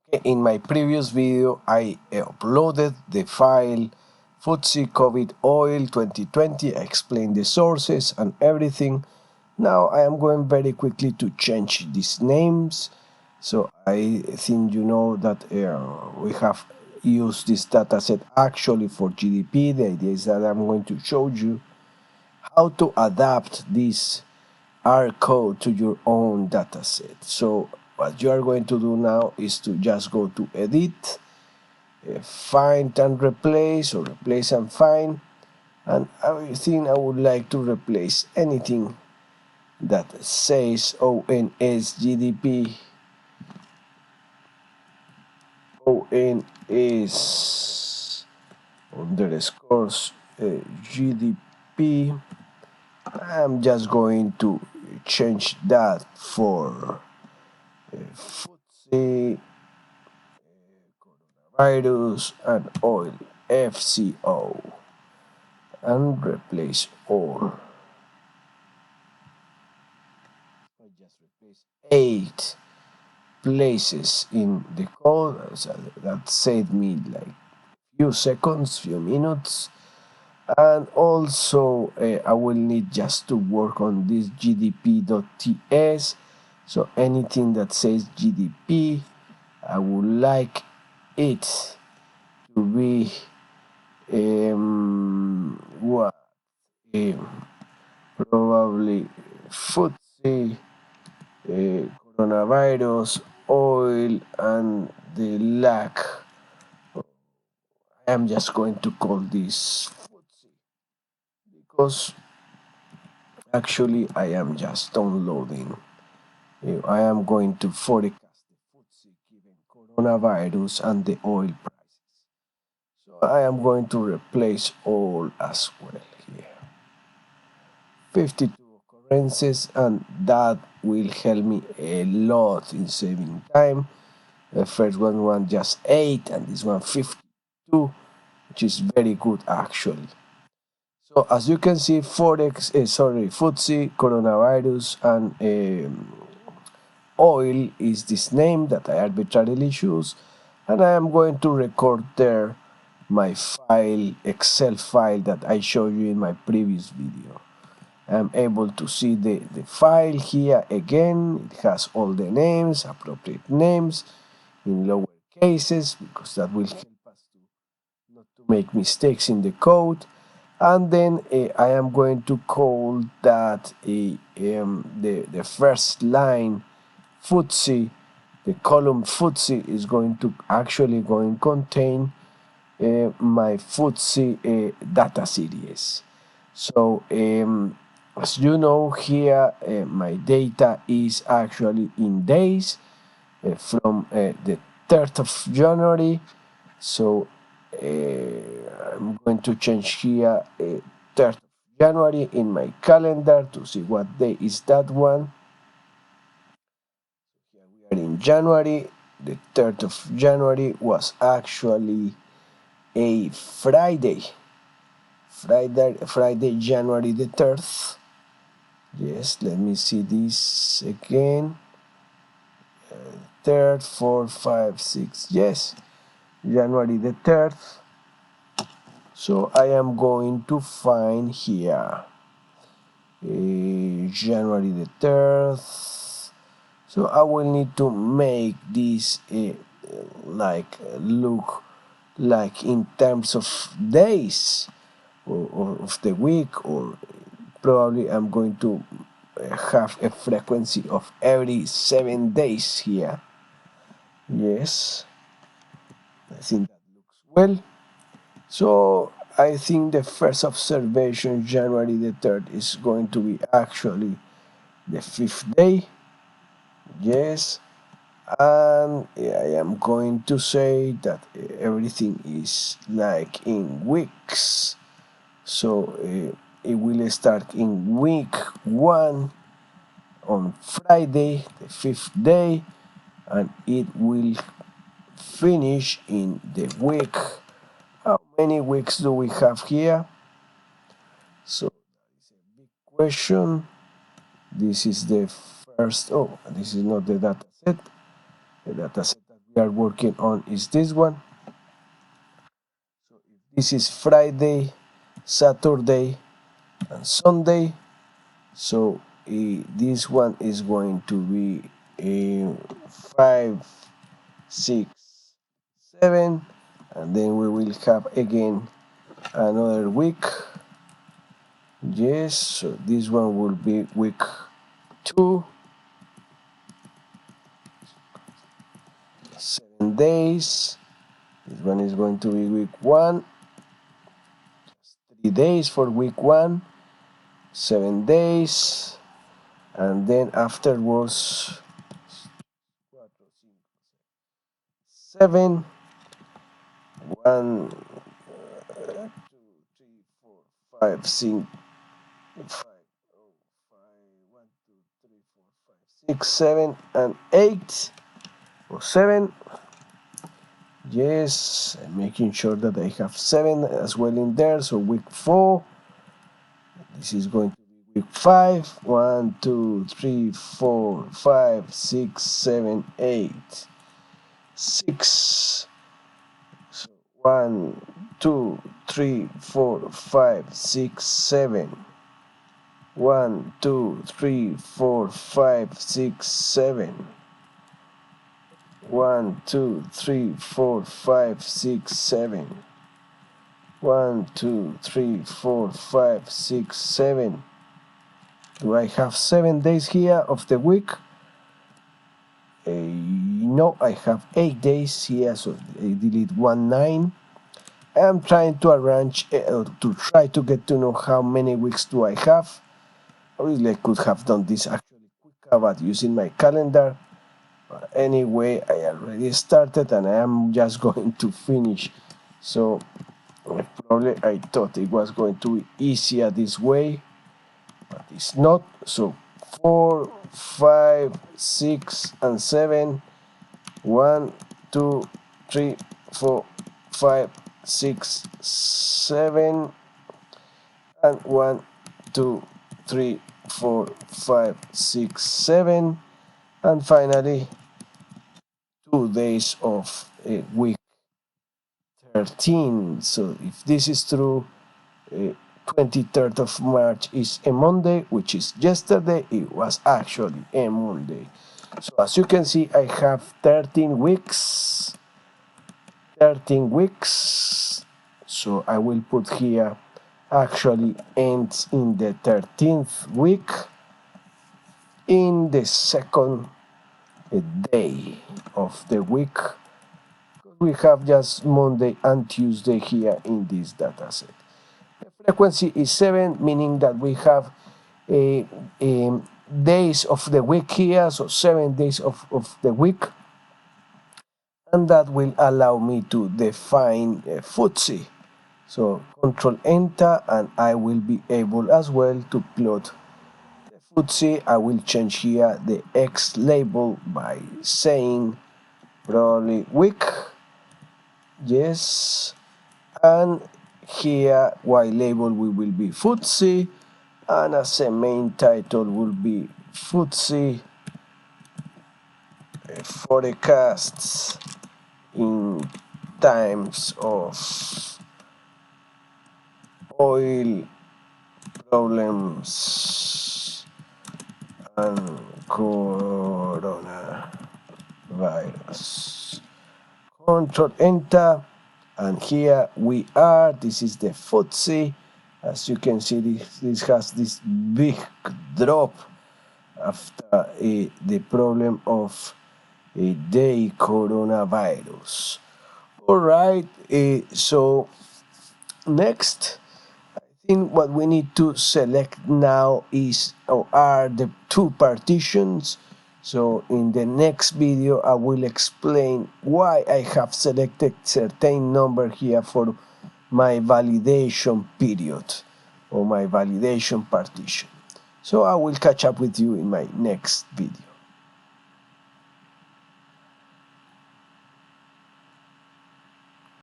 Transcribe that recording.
In my previous video, I uploaded the file FTSE COVID Oil 2020. I explained the sources and everything. Now I am going very quickly to change these names. So I think you know that we have used this dataset actually for GDP. The idea is that I'm going to show you how to adapt this R code to your own dataset. So what you are going to do now is to just go to edit, find and replace, or replace and find, and I think I would like to replace anything that says ONS GDP, ONS underscores GDP. I'm just going to change that for FTSE, coronavirus, and oil, FCO, and replace all. I just replace 8 places in the code, so that saved me like few seconds, few minutes. And also I will need just to work on this gdp.ts. So anything that says GDP, I would like it to be what probably FTSE, coronavirus, oil, and the lack. I am just going to call this FTSE because actually I am just downloading. I am going to forecast the FTSE given coronavirus and the oil prices. So I am going to replace all as well here. 52 occurrences, and that will help me a lot in saving time. The first one just 8, and this one 52, which is very good actually. So as you can see, FTSE, coronavirus, and oil is this name that I arbitrarily choose, and I am going to record there my file, Excel file that I showed you in my previous video. I'm able to see the file here again. It has all the names, appropriate names in lower cases, because that will help us to not to make mistakes in the code. And then I am going to call that the first line FTSE, the column FTSE is going to actually contain my FTSE data series. So as you know here, my data is actually in days from the 3rd of January. So I'm going to change here 3rd of January in my calendar to see what day is that one. Here we are in January. The 3rd of January was actually a Friday. Friday, January the 3rd. Yes, let me see this again. 3rd, 4th, 5th, 6th. Yes, January the 3rd. So I am going to find here January the 3rd. So I will need to make this look like in terms of days or of the week, or probably I'm going to have a frequency of every 7 days here. Yes, I think that looks well. So I think the first observation, January the 3rd, is going to be actually the 5th day. Yes, and I am going to say that everything is like in weeks. So it will start in week 1 on Friday, the 5th day, and it will finish in the week. How many weeks do we have here? So that is a big question. This is the first. Oh, this is not the data set. The data set that we we are working on is this one. So if this is Friday, Saturday, and Sunday, so this one is going to be 5, 6, 7, and then we will have again another week. Yes, so this one will be week 2, 7 days. This one is going to be week 1, 3 days for week 1, 7 days, and then afterwards 7, 1, 2, 3, 4, 5, 6, 5, 1, 2, 3, 4, 5, 6, 7, and 8, or 7. Yes, I'm making sure that I have 7 as well in there. So week 4, this is going to be week 5. 1, 2, 3, 4, 5, 6, 7, 8, 6. So 1, 2, 3, 4, 5, 6, 7. 1, 2, 3, 4, 5, 6, 7. 1, 2, 3, 4, 5, 6, 7. 1, 2, 3, 4, 5, 6, 7. Do I have 7 days here of the week? No, I have 8 days here, so I delete 1, 9. I'm trying to arrange to try to get to know how many weeks do I have. Obviously, I could have done this actually quicker, but using my calendar. But anyway, I already started and I am just going to finish. So probably I thought it was going to be easier this way, but it's not. So 4, 5, 6, and 7. 1, 2, 3, 4, 5, 6, 7, and 1, 2, 3, 4, 5, 6, 7, and finally 2 days of week 13. So if this is true, 23rd of March is a Monday, which is yesterday. It was actually a Monday. So as you can see, I have 13 weeks. 13 weeks. So I will put here actually ends in the 13th week in the second day of the week. We have just Monday and Tuesday here in this data set. The frequency is 7, meaning that we have days of the week here, so 7 days of the week, and that will allow me to define FTSE. So Control Enter, and I will be able as well to plot the FTSE. I will change here the X label by saying probably week. Yes, and here Y label will be FTSE, and as a main title will be FTSE forecasts in times of oil problems and coronavirus. Control Enter, and here we are. This is the FTSE. As you can see, this has this big drop after the problem of the coronavirus. All right, so next, I think what we need to select now is or are the two partitions. So in the next video, I will explain why I have selected certain number here for my validation period or my validation partition. So I will catch up with you in my next video.